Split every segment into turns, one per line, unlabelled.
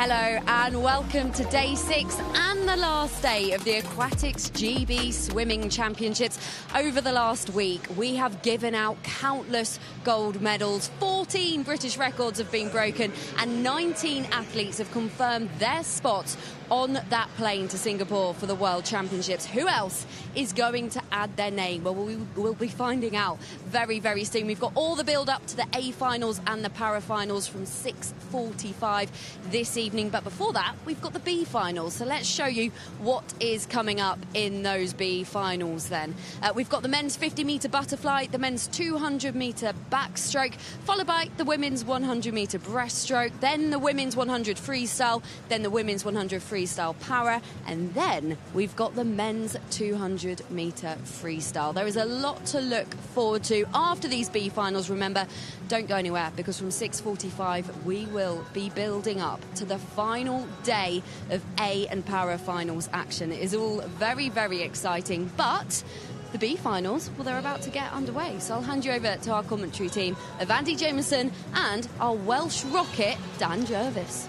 Hello and welcome to day 6 and the last day of the Aquatics GB Swimming Championships. Over the last week, we have given out countless gold medals. 14 British records have been broken and 19 athletes have confirmed their spots on that plane to Singapore for the World Championships. Who else is going to add their name? Well, we will be finding out very, very soon. We've got all the build-up to the A finals and the para finals from 6:45 this evening. But before that, we've got the B finals. So let's show you what is coming up in those B finals then. We've got the men's 50-metre butterfly, the men's 200-metre backstroke, followed by the women's 100-metre breaststroke, then the women's 100 freestyle, then the women's 100 freestyle para, and then we've got the men's 200-metre freestyle. There is a lot to look forward to after these B finals. Remember, don't go anywhere, because from 6:45 we will be building up to the final day of A and para finals action. It is all very, very exciting, but the B finals, well, they're about to get underway. So I'll hand you over to our commentary team of Andy Jameson and our Welsh rocket, Dan Jervis.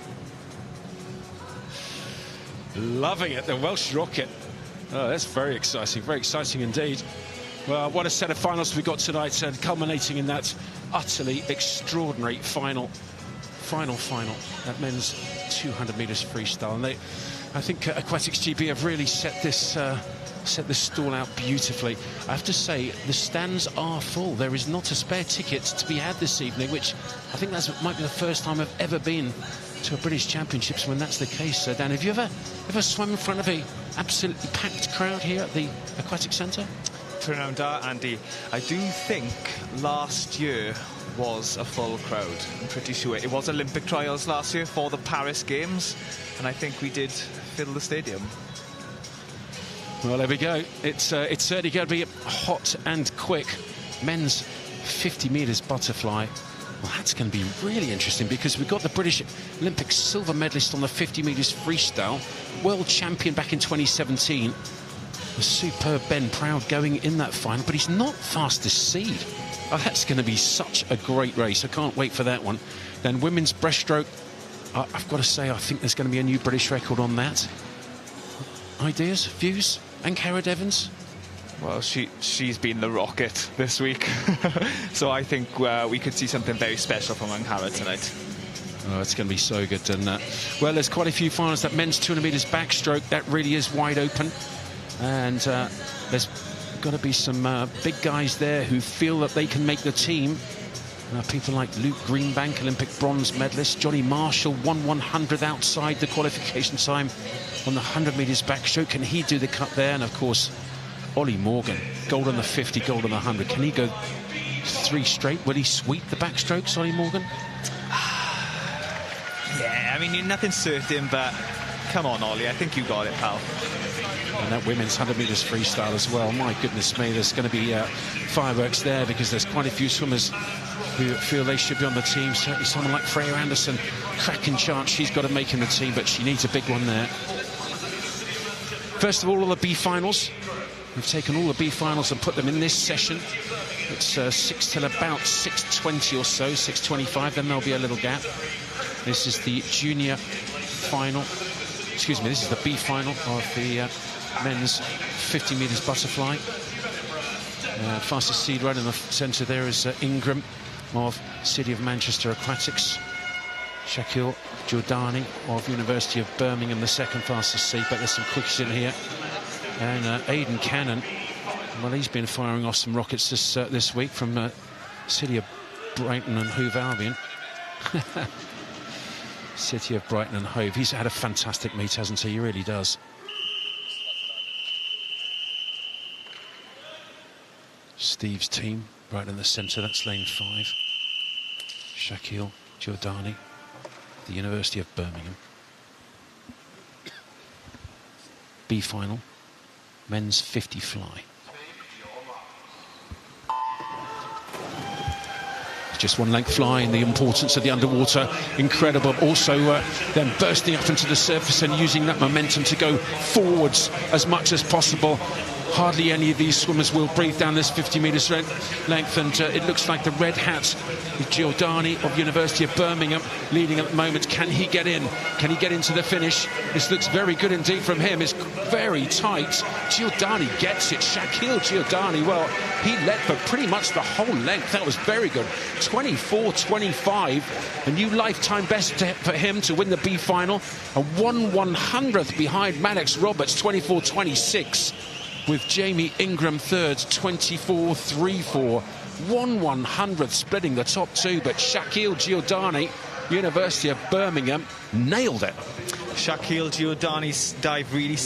Loving it, the Welsh rocket. Oh, that's very exciting indeed. Well, what a set of finals we got tonight, and culminating in that utterly extraordinary final, that men's 200 metres freestyle. And I think Aquatics GB have really set this stall out beautifully. I have to say, the stands are full. There is not a spare ticket to be had this evening, which I think might be the first time I've ever been to a British Championships when that's the case. Dan, have you ever swum in front of a absolutely packed crowd here at the Aquatics Centre?
Turnaround da, Andy. I do think last year was a full crowd. I'm pretty sure it was Olympic trials last year for the Paris Games, and I think we did fill the stadium.
Well, there we go. It's certainly going to be hot and quick. Men's 50 metres butterfly. Well, that's going to be really interesting, because we've got the British Olympic silver medalist on the 50 metres freestyle, world champion back in 2017. The superb Ben Proud going in that final, but he's not fastest seed. Oh, that's going to be such a great race. I can't wait for that one. Then women's breaststroke. I've got to say, I think there's going to be a new British record on that. Ideas, views, and Cara Devons?
Well, she's been the rocket this week. So I think we could see something very special from Ankara tonight.
Oh, it's going to be so good. And well, there's quite a few finals. That men's 200 metres backstroke, that really is wide open. And there's got to be some big guys there who feel that they can make the team. People like Luke Greenbank, Olympic bronze medalist. Johnny Marshall, 1/100th outside the qualification time on the 100 metres backstroke. Can he do the cut there? And of course, Ollie Morgan, gold on the 50, gold on the 100. Can he go 3 straight? Will he sweep the backstrokes, Ollie Morgan?
Yeah, I mean, nothing's certain, but come on, Ollie, I think you got it, pal.
And that women's 100 metres freestyle as well. My goodness me, there's going to be fireworks there, because there's quite a few swimmers who feel they should be on the team. Certainly someone like Freya Anderson, cracking chance she's got to make in the team, but she needs a big one there. First of all the B finals. We've taken all the B finals and put them in this session. It's 6 till about 6:20 or so, 6:25, then there'll be a little gap. This is the junior final. Excuse me, this is the B final of the men's 50 metres butterfly. Fastest seed right in the centre there is Ingram of City of Manchester Aquatics. Shaquille Giordani of University of Birmingham, the second fastest seed, but there's some quickies in here. And Aidan Cannon, well, he's been firing off some rockets this week from City of Brighton and Hove Albion. City of Brighton and Hove. He's had a fantastic meet, hasn't he? He really does. Steve's team right in the centre, that's lane 5. Shaquille Giordani, the University of Birmingham. B final, men's 50 fly. Just one length fly, and the importance of the underwater, incredible. Also then bursting up into the surface and using that momentum to go forwards as much as possible. hardly any of these swimmers will breathe down this 50 metres length, and it looks like the red hat with Giordani of University of Birmingham leading at the moment. Can he get in? Can he get into the finish? This looks very good indeed from him. It's very tight. Giordani gets it. Shaquille Giordani, well, he led for pretty much the whole length. That was very good. 24.25, a new lifetime best for him to win the B final. A 1/100th behind Maddox Roberts, 24.26. With Jamie Ingram third, 24.34. 1/100th splitting the top two, but Shaquille Giordani, University of Birmingham, nailed it.
Shaquille Giordani's dive really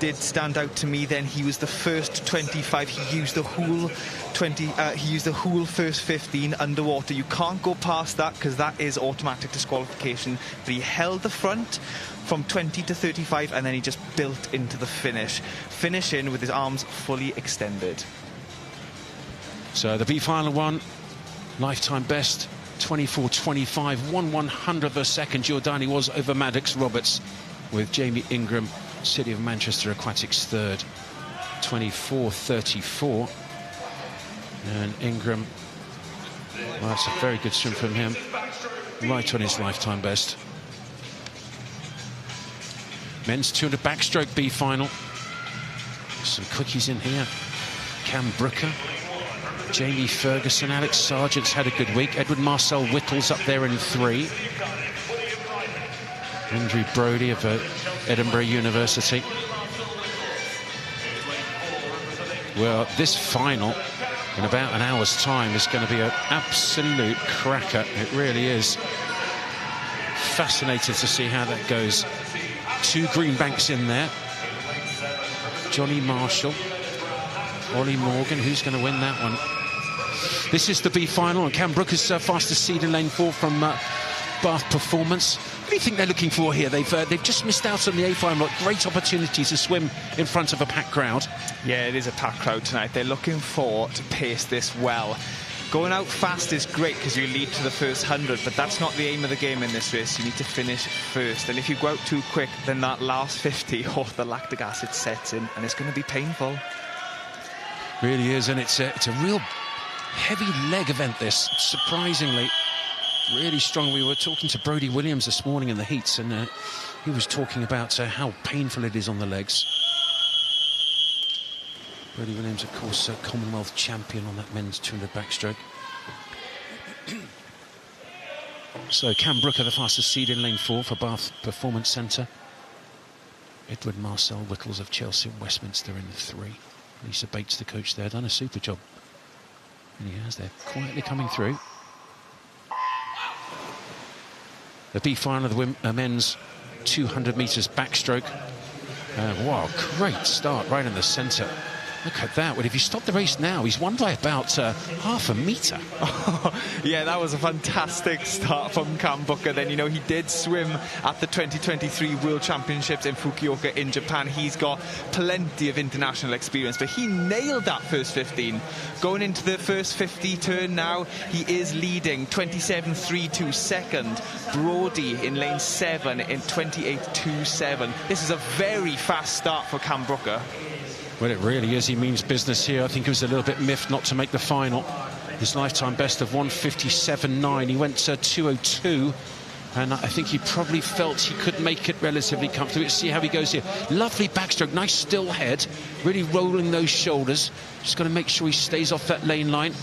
did stand out to me. Then he was the first 25. He used the whole 20. He used the whole first 15 underwater. You can't go past that because that is automatic disqualification. But he held the front from 20 to 35, and then he just built into the finish. Finishing with his arms fully extended.
So the B final one, lifetime best. 24.25, 1/100th a second. Giordani was over Maddox Roberts, with Jamie Ingram, City of Manchester Aquatics third, 24.34. And Ingram, well, that's a very good swim from him, right on his lifetime best. Men's 200 backstroke B final. Some quickies in here. Cam Brooker, Jamie Ferguson, Alex Sargent's had a good week. Edward Marcel Whittle's up there in 3. Andrew Brody of Edinburgh University. Well, this final in about an hour's time is going to be an absolute cracker. It really is. Fascinated to see how that goes. 2 Greenbanks in there. Johnny Marshall, Ollie Morgan. Who's going to win that one? This is the B final, and Cam Brooker's fastest seed in lane 4 from Bath Performance. What do you think they're looking for here? They've just missed out on the A final. Great opportunity to swim in front of a packed crowd. Yeah, it is a packed crowd tonight. They're looking to pace this well. Going out fast is great because you lead to the first 100, but that's not the aim of the game in this race. You need to finish first, and if you go out too quick, then that last 50, the lactic acid sets in, and it's going to be painful. Really is, and it's a real heavy leg event, this, surprisingly. Really strong. We were talking to Brodie Williams this morning in the heats, and he was talking about how painful it is on the legs. Brodie Williams, of course, Commonwealth champion on that men's 200 backstroke. So Cam Brooker, the fastest seed in lane 4 for Bath Performance Centre. Edward Marcel Whittles of Chelsea and Westminster in 3. Lisa Bates, the coach there, done a super job. And he has. They're quietly coming through. The B final of the men's 200 metres backstroke. Wow, great start right in the centre. Look at that. Well, if you stop the race now, he's won by about half a metre. Yeah, that was a fantastic start from Cam Brooker. Then, you know, he did swim at the 2023 World Championships in Fukuoka in Japan. He's got plenty of international experience, but he nailed that first 15. Going into the first 50 turn now, he is leading 27.32 second. Brody in lane 7 in 28.27. This is a very fast start for Cam Brooker. Well, it really is. He means business here. I think he was a little bit miffed not to make the final. His lifetime best of 1:57.9. He went to 2:02, and I think he probably felt he could make it relatively comfortably. Let's see how he goes here. Lovely backstroke, nice still head, really rolling those shoulders. Just got to make sure he stays off that lane line.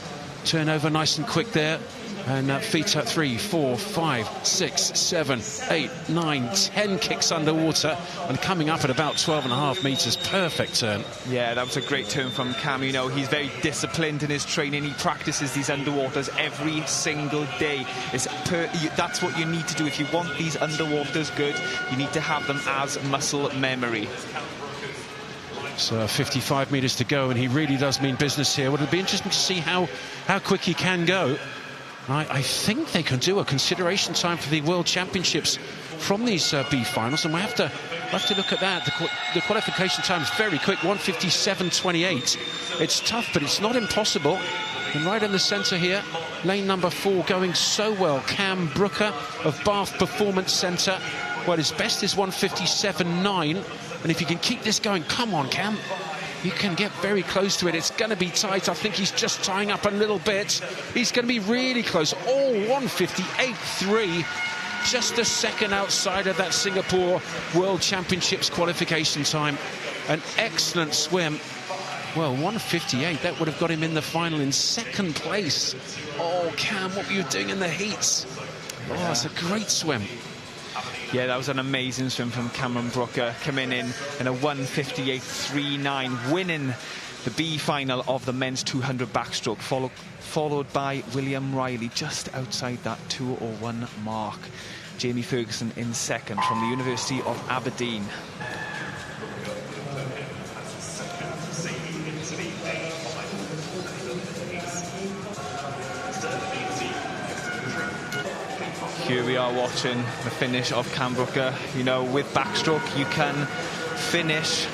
Turn over nice and quick there. And feet up 3, 4, 5, 6, 7, 8, 9, 10 kicks underwater, and coming up at about 12.5 metres. Perfect turn. Yeah, that was a great turn from Cam. You know, he's very disciplined in his training. He practices these underwaters every single day. That's what you need to do. If you want these underwaters good, you need to have them as muscle memory. So 55 metres to go, and he really does mean business here. Well, it'll be interesting to see how quick he can go. I think they can do a consideration time for the World Championships from these B finals, and we'll have to look at that. The qualification time is very quick, 1:57.28. It's tough, but it's not impossible. And right in the centre here, lane number 4 going so well. Cam Brooker of Bath Performance Centre. Well, his best is 1:57.9, and if you can keep this going, come on, Cam. You can get very close to it. It's going to be tight. I think he's just tying up a little bit. He's going to be really close. Oh, 158.3. Just a second outside of that Singapore World Championships qualification time. An excellent swim. Well, 158, that would have got him in the final in second place. Oh, Cam, what were you doing in the heats? Oh, it's a great swim.
Yeah, that was an amazing swim from Cameron Brooker, coming in a 158.39, winning the B final of the men's 200 backstroke, followed by William Riley just outside that 2:01 mark. Jamie Ferguson in second from the University of Aberdeen. Here we are watching the finish of Cam Brooker. You know, with backstroke, you can finish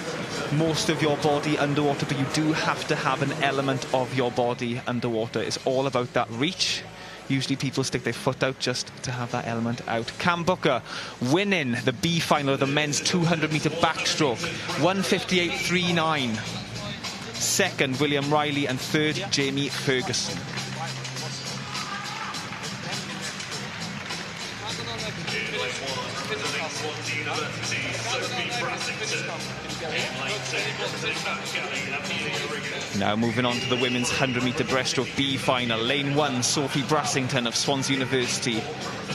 most of your body underwater, but you do have to have an element of your body underwater. It's all about that reach. Usually people stick their foot out just to have that element out. Cam Brooker winning the B final of the men's 200-metre backstroke, 158.39. Second, William Riley, and third, Jamie Ferguson. Now moving on to the women's 100-metre breaststroke B final. Lane 1, Sophie Brassington of Swansea University.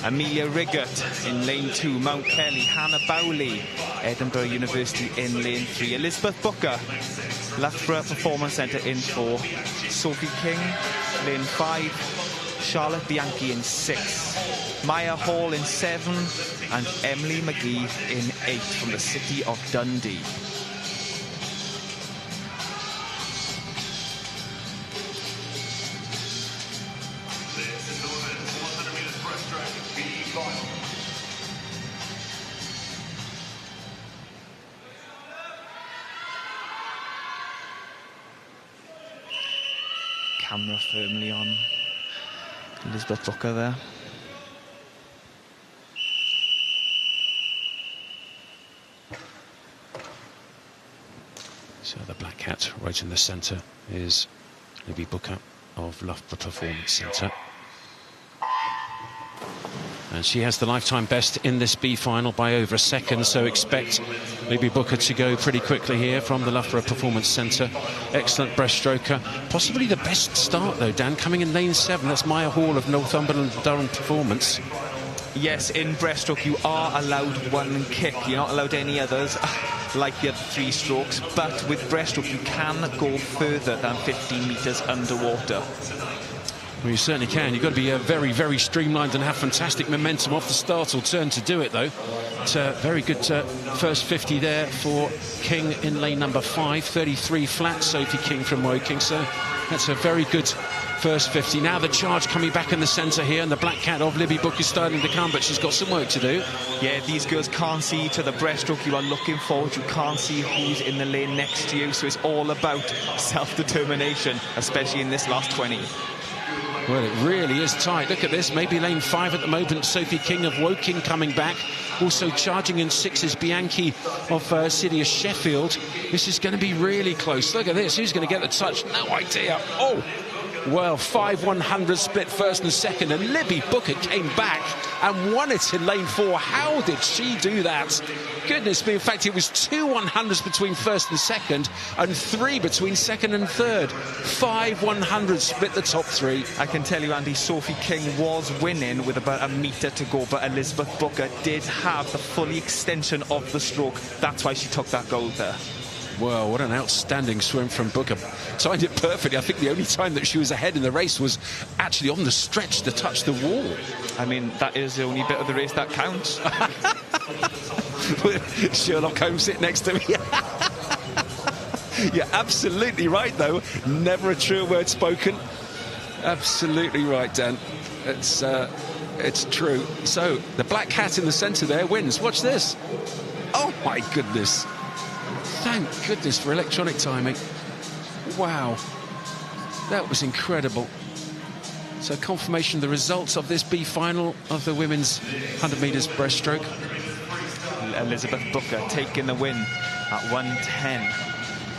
Amelia Riggott in lane 2. Mount Kelly, Hannah Bowley, Edinburgh University in lane 3. Elizabeth Booker, Loughborough Performance Centre in 4. Sophie King, lane 5. Charlotte Bianchi in 6. Maya Hall in 7. And Emily McGee in 8 from the city of Dundee. Camera firmly on Elizabeth Booker there.
So the black cat right in the centre is Libby Booker of Loughborough Performance Centre. And she has the lifetime best in this B final by over a second, so expect Libby Booker to go pretty quickly here from the Loughborough Performance Centre. Excellent breaststroker. Possibly the best start though, Dan, coming in lane 7. That's Maya Hall of Northumberland Durham Performance.
Yes, in breaststroke you are allowed one kick. You're not allowed any others, like the other 3 strokes. But with breaststroke you can go further than 15 metres underwater.
Well, you certainly can. You've got to be very, very streamlined and have fantastic momentum off the start or turn to do it, though. It's a very good first 50 there for King in lane number 5. 33 flat, Sophie King from Woking. So that's a very good first 50. Now the charge coming back in the centre here, and the black cat of Libby Book is starting to come, but she's got some work to do.
Yeah, these girls can't see each other. Breaststroke, you are looking forward. You can't see who's in the lane next to you, so it's all about self-determination, especially in this last 20.
Well, it really is tight. Look at this. Maybe lane 5 at the moment. Sophie King of Woking coming back. Also charging in 6 is Bianchi of City of Sheffield. This is going to be really close. Look at this. Who's going to get the touch? No idea. Oh, well, 5-100 split first and second. And Libby Booker came back and won it in lane 4. How did she do that? Goodness me. In fact, it was 2 100s between first and second and 3 between second and third. 5-100 split the top 3.
I can tell you, Andy, Sophie King was winning with about a metre to go, but Elizabeth Booker did have the full extension of the stroke. That's why she took that gold there.
Well, what an outstanding swim from Booker. Timed it perfectly. I think the only time that she was ahead in the race was actually on the stretch to touch the wall.
I mean, that is the only bit of the race that counts.
Sherlock Holmes sitting next to me. You're absolutely right, though. Never a true word spoken. Absolutely right, Dan. It's true. So, the black cat in the centre there wins. Watch this. Oh, my goodness. Thank goodness for electronic timing. Wow. That was incredible. So confirmation of the results of this B final of the women's 100 metres breaststroke.
Elizabeth Booker taking the win at 1:10.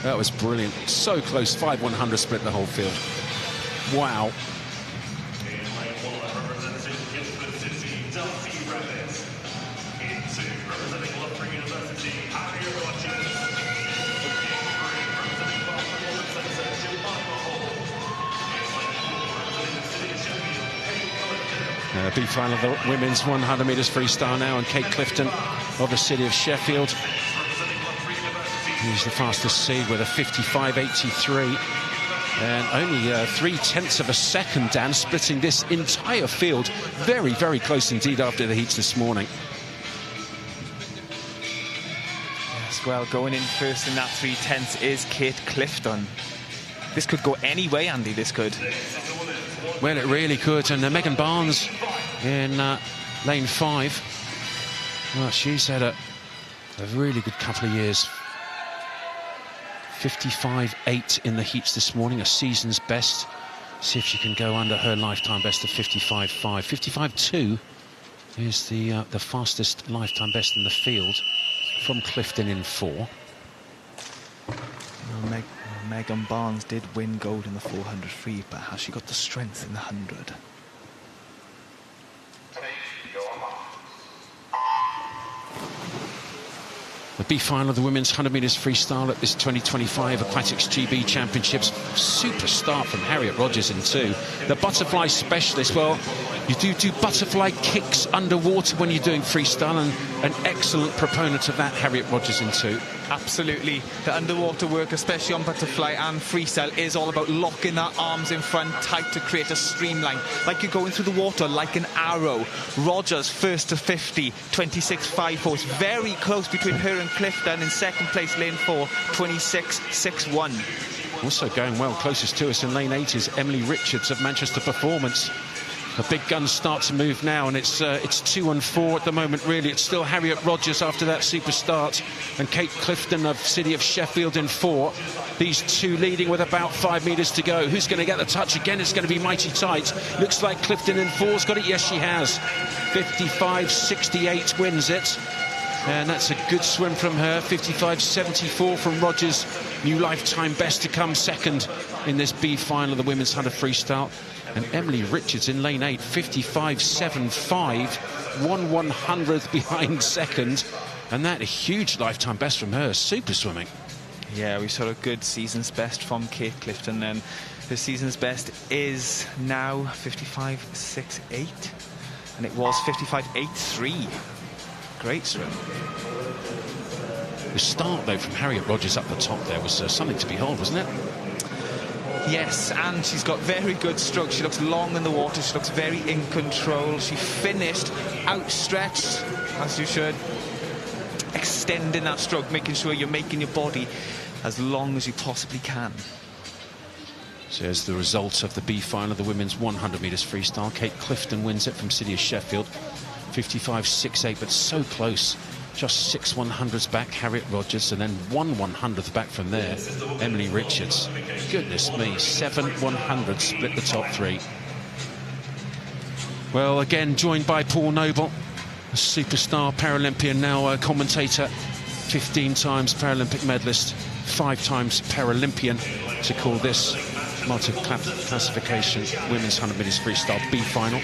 That was brilliant. So close, 5/100 split the whole field. Wow. B-final of the women's 100 metres freestyle now, and Kate Clifton of the city of Sheffield. He's the fastest seed with a 55.83, and only 0.3 of a second, Dan, splitting this entire field. Very, very close indeed after the heats this morning.
Yes, well, going in first in that 0.3 is Kate Clifton. This could go any way, Andy, this could.
Well, it really could. And Megan Barnes in lane 5. Well, she's had a really good couple of years. 55.8 in the heats this morning, a season's best. See if she can go under her lifetime best of 55.5. 55.2 is the fastest lifetime best in the field from Clifton in 4.
Well, Megan Barnes did win gold in the 400 free, but has she got the strength in the 100?
The B-final of the women's 100 metres freestyle at this 2025 Aquatics GB Championships. Super start from Harriet Rogers in 2. The butterfly specialist, well, you do butterfly kicks underwater when you're doing freestyle, and an excellent proponent of that, Harriet Rogers in 2.
Absolutely. The underwater work, especially on butterfly and freestyle, is all about locking their arms in front tight to create a streamline, like you're going through the water, like an arrow. Rogers first to 50, 26.54. It's very close between her and Clifton. In second place, lane 4, 26.61.
Also going well, closest to us in lane 8 is Emily Richards of Manchester Performance. The big guns start to move now, and it's 2 and 4 at the moment, really. It's still Harriet Rogers after that super start, and Kate Clifton of City of Sheffield in 4. These two leading with about 5 metres to go. Who's going to get the touch again? It's going to be mighty tight. Looks like Clifton in 4's got it. Yes, she has. 55.68 wins it. And that's a good swim from her. 55.74 from Rogers. New lifetime best to come second in this B final of the women's 100 freestyle. And Emily Richards in lane 8, 55.75, 1/100th behind second. And that a huge lifetime best from her. Super swimming.
Yeah, we saw a good season's best from Kate Clifton, and her season's best is now 55.68, and it was 55.83. Great swim.
The start, though, from Harriet Rogers up the top there was something to behold, wasn't it?
Yes, and she's got very good strokes. She looks long in the water. She looks very in control. She finished outstretched, as you should, extending that stroke, making sure you're making your body as long as you possibly can.
So as the result of the B final of the women's 100 metres freestyle, Kate Clifton wins it from City of Sheffield. 55.68, but so close. Just 6/100ths back, Harriet Rogers, and then 1/100th back from there, Emily Richards. Goodness me, 7/100ths split the top 3. Well, again, joined by Paul Noble, a superstar Paralympian, now a commentator, 15 times Paralympic medalist, 5 times Paralympian, to call this multi-classification women's 100 metres freestyle B final.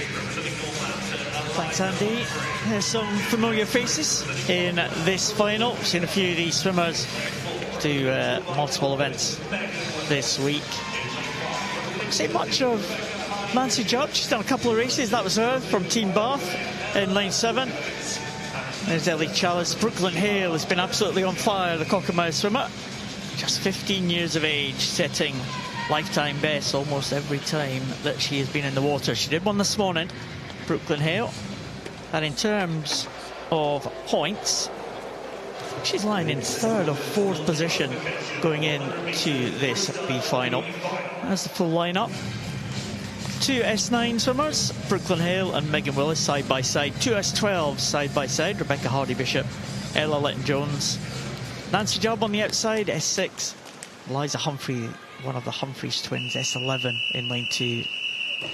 Thanks, Andy. There's some familiar faces in this final. We've seen a few of these swimmers do multiple events this week. See much of Nancy Judd. She's done a couple of races. That was her from Team Bath in lane 7. There's Ellie Chalice. Brooklyn Hale has been absolutely on fire, the Cockermouth swimmer. Just 15 years of age, setting lifetime best almost every time that she has been in the water. She did one this morning, Brooklyn Hale. And in terms of points, she's lying in 3rd or 4th position going into this B final. That's the full lineup. 2 S9 swimmers, Brooklyn Hale and Megan Willis side by side. 2 S12 side by side, Rebecca Hardy-Bishop, Ella Litton-Jones. Nancy Judd on the outside, S6. Eliza Humphrey, one of the Humphreys twins, S11 in lane 2.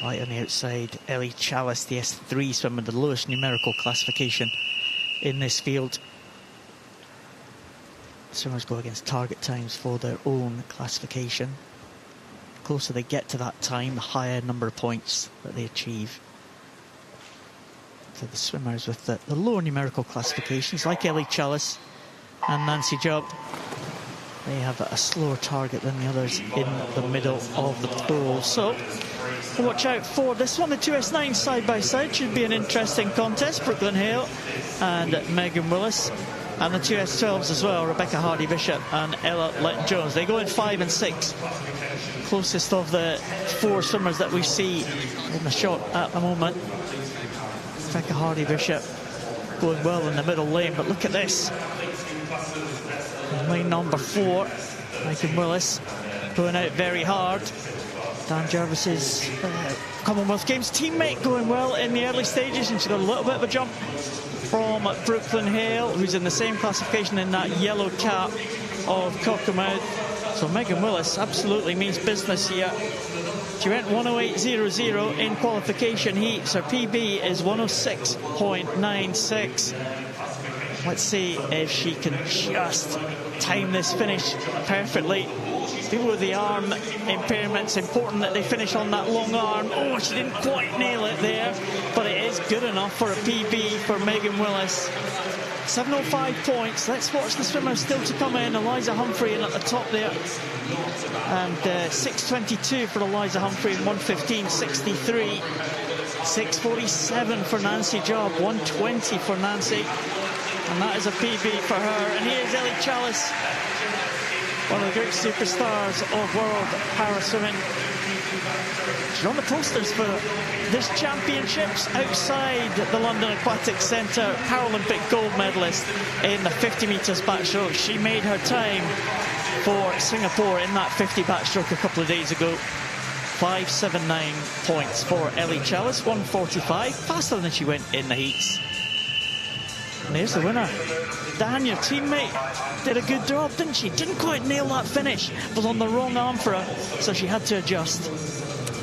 Right on the outside, Ellie Chalice, the S3 swimmer, the lowest numerical classification in this field. Swimmers go against target times for their own classification. The closer they get to that time, the higher number of points that they achieve. So the swimmers with the lower numerical classifications, like Ellie Chalice and Nancy Jubb, they have a slower target than the others in the middle of the pool. So watch out for this one. The 2S9 side by side should be an interesting contest. Brooklyn Hale and Megan Willis, and the 2S12s as well, Rebecca Hardy-Bishop and Ella Letton-Jones. They go in 5 and 6. Closest of the 4 swimmers that we see in the shot at the moment. Rebecca Hardy-Bishop going well in the middle lane, but look at this. Lane number 4, Megan Willis going out very hard. Dan Jarvis's Commonwealth Games teammate going well in the early stages, and she's got a little bit of a jump from Brooklyn Hale, who's in the same classification in that yellow cap of Cockermouth. So Megan Willis absolutely means business here. She went 108.00 in qualification heats. Her PB is 106.96. Let's see if she can just time this finish perfectly. People with the arm impairments, important that they finish on that long arm. Oh, she didn't quite nail it there, but it is good enough for a PB for Megan Willis. 705 points. Let's watch the swimmers still to come in. Eliza Humphrey in at the top there. And 622 for Eliza Humphrey and 115.63. 647 for Nancy Jubb, 120 for Nancy. And that is a PB for her. And here's Ellie Chalice, one of the great superstars of world para-swimming. She's on the posters for this championships outside the London Aquatics Centre. Paralympic gold medalist in the 50 metres backstroke. She made her time for Singapore in that 50 backstroke a couple of days ago. 579 points for Ellie Chalice, 145, faster than she went in the heats. And there's the winner. Dan, your teammate, did a good job, didn't she? Didn't quite nail that finish. Was on the wrong arm for her, so she had to adjust.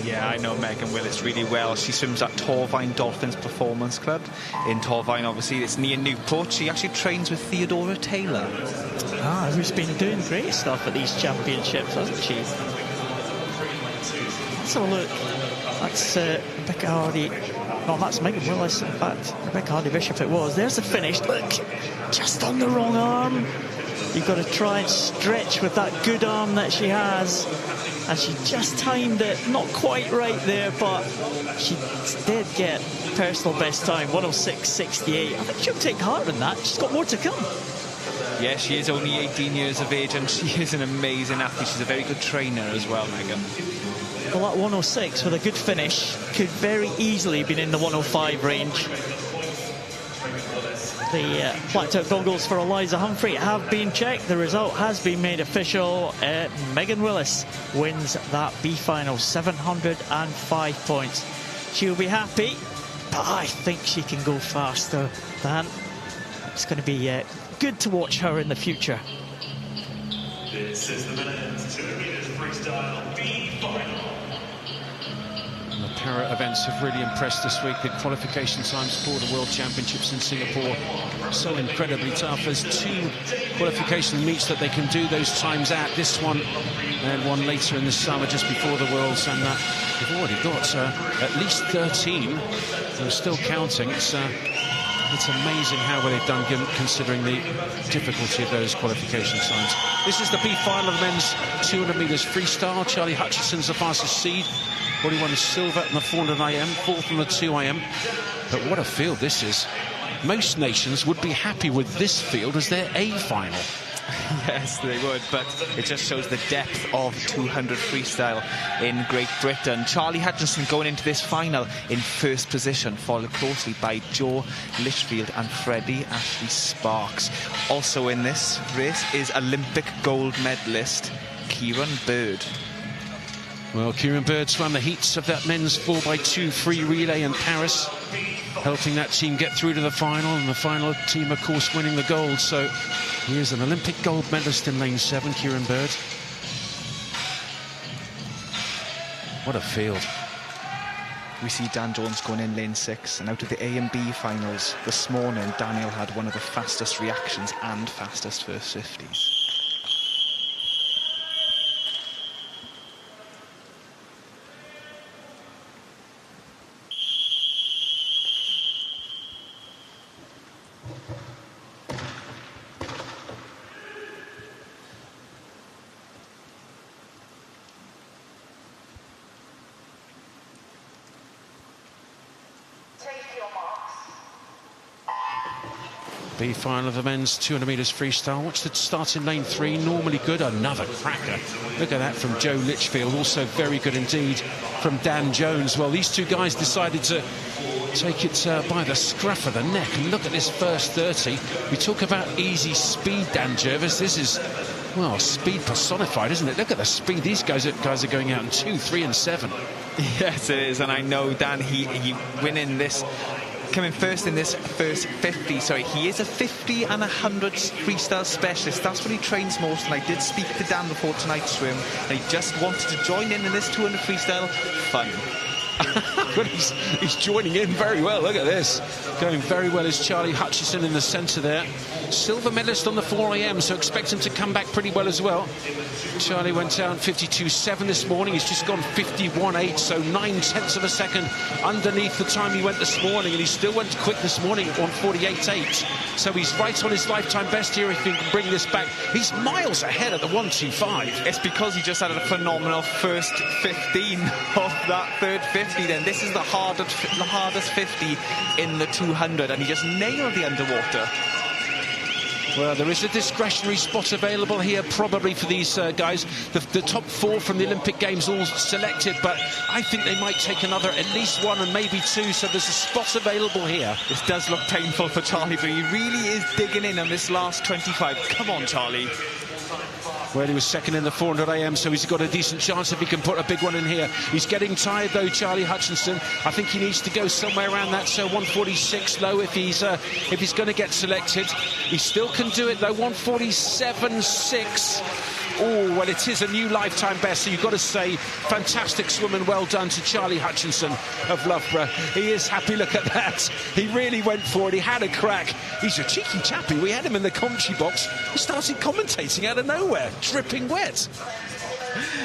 Yeah, I know Megan Willis really well. She swims at Torvine Dolphins Performance Club in Torvine, obviously. It's near Newport. She actually trains with Theodora Taylor.
Ah, who's been doing great stuff at these championships, hasn't she? Let's have a look. That's Rebecca Hardy. No, that's Megan Willis. In fact, Rebecca Hardy-Bishop it was. There's the finish. Look, just on the wrong arm. You've got to try and stretch with that good arm that she has. And she just timed it, not quite right there, but she did get personal best time, 106.68. I think she'll take heart in that. She's got more to come.
Yeah, she is only 18 years of age, and she is an amazing athlete. She's a very good trainer as well, Megan.
Well, that 106 with a good finish could very easily have been in the 105 range. The blacked out goggles for Eliza Humphrey have been checked. The result has been made official. Megan Willis wins that B final, 705 points. She'll be happy, but I think she can go faster than. It's going to be good to watch her in the future.
This is the men's 2 meters freestyle B final.
The para events have really impressed this week. The qualification times for the World Championships in Singapore so incredibly tough. There's 2 qualification meets that they can do those times at. This one and one later in the summer just before the Worlds, and they've already got at least 13. They're still counting. It's amazing how well they've done considering the difficulty of those qualification times. This is the B final of the men's 200 metres freestyle. Charlie Hutchinson's the fastest seed. Already won the silver in the 400 IM, 4th in the 2 IM. But what a field this is. Most nations would be happy with this field as their A final.
Yes, they would, but it just shows the depth of 200 freestyle in Great Britain. Charlie Hutchinson going into this final in first position, followed closely by Joe Litchfield and Freddie Ashley Sparks. Also in this race is Olympic gold medalist Kieran Bird.
Well, Kieran Bird swam the heats of that men's 4x2 free relay in Paris, helping that team get through to the final, and the final team, of course, winning the gold. So he is an Olympic gold medalist in lane 7, Kieran Bird. What a field.
We see Dan Jones going in lane 6, and out of the A and B finals this morning, Daniel had one of the fastest reactions and fastest first 50s.
B final of the men's 200 metres freestyle. Watch the start in lane 3, normally good. Another cracker. Look at that from Joe Litchfield, also very good indeed from Dan Jones. Well, these two guys decided to take it by the scruff of the neck. And look at this first 30. We talk about easy speed, Dan Jervis. This is, well, speed personified, isn't it? Look at the speed. These guys are going out in 2, 3 and 7.
Yes, it is. And I know Dan, he winning this, coming first in this first 50. Sorry, he is a 50 and 100 freestyle specialist. That's what he trains most. And I did speak to Dan before tonight's swim, and he just wanted to join in this 200 freestyle fun.
But he's joining in very well. Look at this. Going very well is Charlie Hutchison in the centre there. Silver medalist on the 4 AM, so expect him to come back pretty well as well. Charlie went down 52.7 this morning. He's just gone 51.8, so 9/10 of a second underneath the time he went this morning, and he still went quick this morning on 48.8. So he's right on his lifetime best here if he can bring this back. He's miles ahead at the 1:25.
It's because he just had a phenomenal first 15 of that third 50. Then this is the hardest 50 in the 200, and he just nailed the underwater.
Well, there is a discretionary spot available here, probably for these guys. The top 4 from the Olympic Games all selected, but I think they might take another, at least 1 and maybe 2, so there's a spot available here.
This does look painful for Charlie, but he really is digging in on this last 25. Come on, Charlie.
Well, he was second in the 400 AM, so he's got a decent chance if he can put a big one in here. He's getting tired, though, Charlie Hutchinson. I think he needs to go somewhere around that, so 146 low if he's going to get selected. He still can do it, though, 147.6. Oh, well, it is a new lifetime best, so you've got to say fantastic swim and well done to Charlie Hutchinson of Loughborough. He is happy, look at that. He really went for it. He had a crack. He's a cheeky chappy. We had him in the commentary box. He started commentating out of nowhere, dripping wet.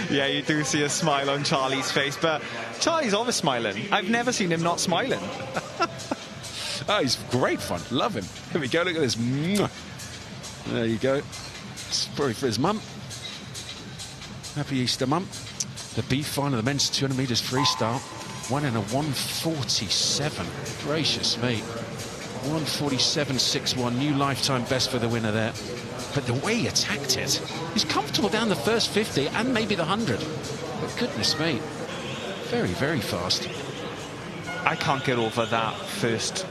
Yeah, you do see a smile on Charlie's face, but Charlie's always smiling. I've never seen him not smiling.
Oh, he's great fun. Love him. Here we go. Look at this. There you go. It's probably for his mum. Happy Easter, Mum. The B final of the men's 200 metres freestyle. Won in a 147. Gracious me. 147.61. New lifetime best for the winner there. But the way he attacked it, he's comfortable down the first 50 and maybe the 100. But goodness me. Very, very fast.
I can't get over that first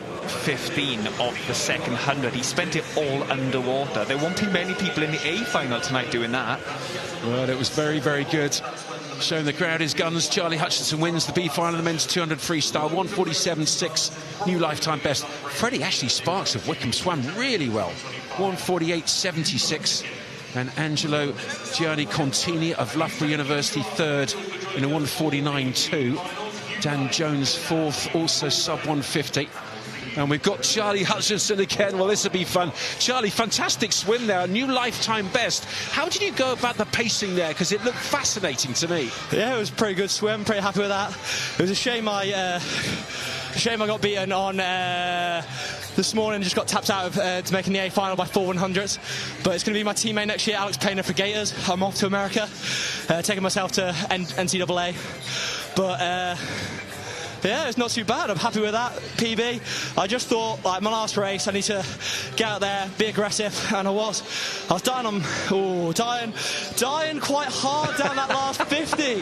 15 of the second 100. He spent it all underwater. There won't be many people in the A final tonight doing that.
Well, it was very, very good. Showing the crowd his guns. Charlie Hutchinson wins the B final of the men's 200 freestyle. 147.6, new lifetime best. Freddie Ashley Sparks of Wickham swam really well. 148.76. And Angelo Gianni Contini of Loughborough University third in a 149.2. Dan Jones fourth, also sub 150. And we've got Charlie Hutchinson again. Well, this will be fun. Charlie, fantastic swim there, a new lifetime best. How did you go about the pacing there? Because it looked fascinating to me.
Yeah, it was a pretty good swim. Pretty happy with that. It was a shame I got beaten on this morning. Just got tapped out of to making the A final by 4 100s. But it's going to be my teammate next year, Alex Payner for Gators. I'm off to America, taking myself to NCAA. But yeah, it's not too bad. I'm happy with that PB. I just thought, like, my last race, I need to get out there, be aggressive, and I was dying quite hard down that last 50,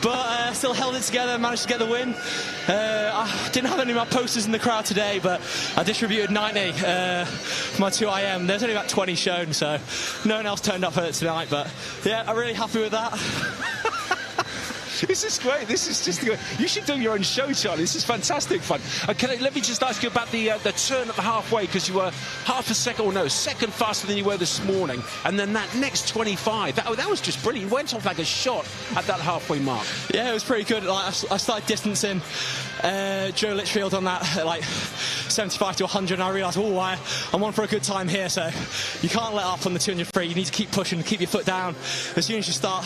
but still held it together, managed to get the win. I didn't have any of my posters in the crowd today, but I distributed 90 for my 2 IM. There's only about 20 shown, so no one else turned up for it tonight, but yeah, I'm really happy with that.
This is great. This is just good. You should do your own show, Charlie. This is fantastic fun. Let me just ask you about the turn at the halfway, because you were second faster than you were this morning, and then that next 25, that was just brilliant. You went off like a shot at that halfway mark.
Yeah, it was pretty good. Like, I started distancing Joe Litchfield on that at like 75 to 100, and I realised, I'm on for a good time here, so you can't let up on the 200 free. You need to keep pushing, keep your foot down. As soon as you start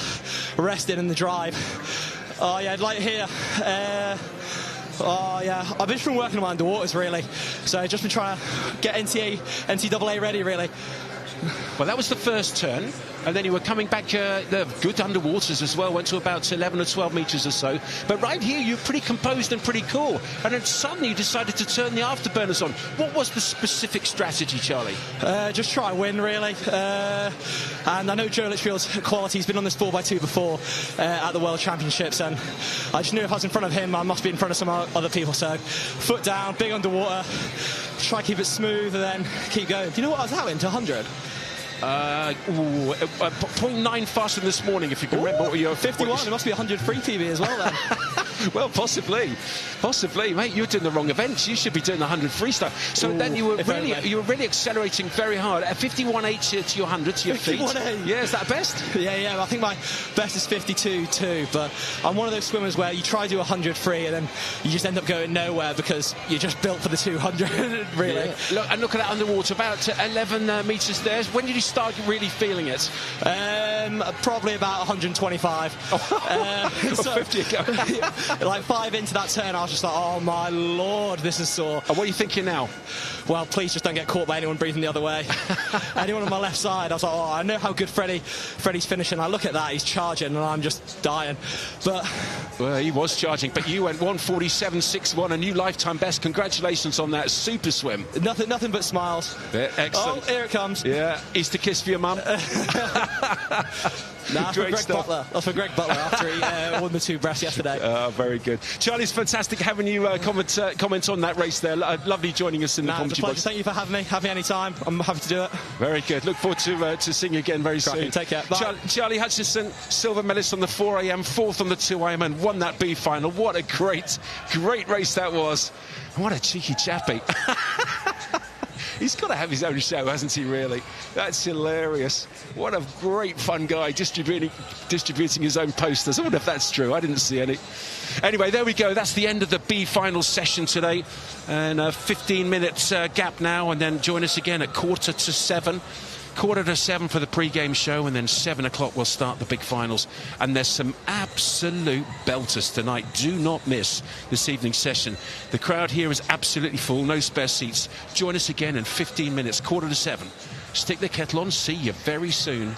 resting in the drive, oh yeah, like here, oh yeah, I've just been working on my underwaters really, so I've just been trying to get NCAA ready really.
Well, that was the first turn, and then you were coming back the good underwaters as well, went to about 11 or 12 metres or so. But right here, you're pretty composed and pretty cool. And then suddenly you decided to turn the afterburners on. What was the specific strategy, Charlie?
Just try and win, really. And I know Joe Litchfield's quality. He's been on this 4x2 before at the World Championships, and I just knew if I was in front of him, I must be in front of some other people. So foot down, big underwater, try to keep it smooth, and then keep going. Do you know what I was out into 100?
0.9 faster this morning, if you can remember what you're
51. It must be 100 free PB as well then.
Well, possibly, mate. You're doing the wrong events. You should be doing the 100 freestyle. So then you were really accelerating very hard. At 51.8 to your 100 to your feet.
51.8.
Yeah, is that best?
Yeah. I think my best is 52.2. But I'm one of those swimmers where you try to do 100 free and then you just end up going nowhere because you're just built for the 200. Really.
Yeah. Look at that underwater, about 11 metres there. When did you start really feeling it?
Probably about 125.
So 50 ago.
Like 5 into that turn, I was just like, oh my lord, this is sore.
And what are you thinking now?
Well, please just don't get caught by anyone breathing the other way. Anyone on my left side, I was like, oh, I know how good Freddie's finishing. I look at that, he's charging, and I'm just dying. But
well, he was charging, but you went 1:47.61, a new lifetime best. Congratulations on that super swim.
Nothing but smiles.
Yeah, excellent.
Oh, here it comes.
Yeah, Easter kiss for your mum.
That's for Greg Butler. That's for Greg Butler after he won the 2 breasts yesterday.
Very good. Charlie, it's fantastic having you comment on that race there. Lovely joining us in the commentary box.
Thank you for having me. Have me any time. I'm happy to do it.
Very good. Look forward to seeing you again very soon.
Take care. Bye.
Charlie Hutchison, silver medalist on the 4 a.m., 4th on the 2 a.m. and won that B final. What a great race that was. What a cheeky chappie. He's got to have his own show, hasn't he, really? That's hilarious. What a great fun guy, distributing his own posters. I wonder if that's true. I didn't see any. Anyway, there we go. That's the end of the B final session today. And a 15-minute gap now, and then join us again at 6:45. 6:45 for the pre-game show, and then 7 o'clock we'll start the big finals. And there's some absolute belters tonight. Do not miss this evening's session. The crowd here is absolutely full, no spare seats. Join us again in 15 minutes, 6:45. Stick the kettle on. See you very soon.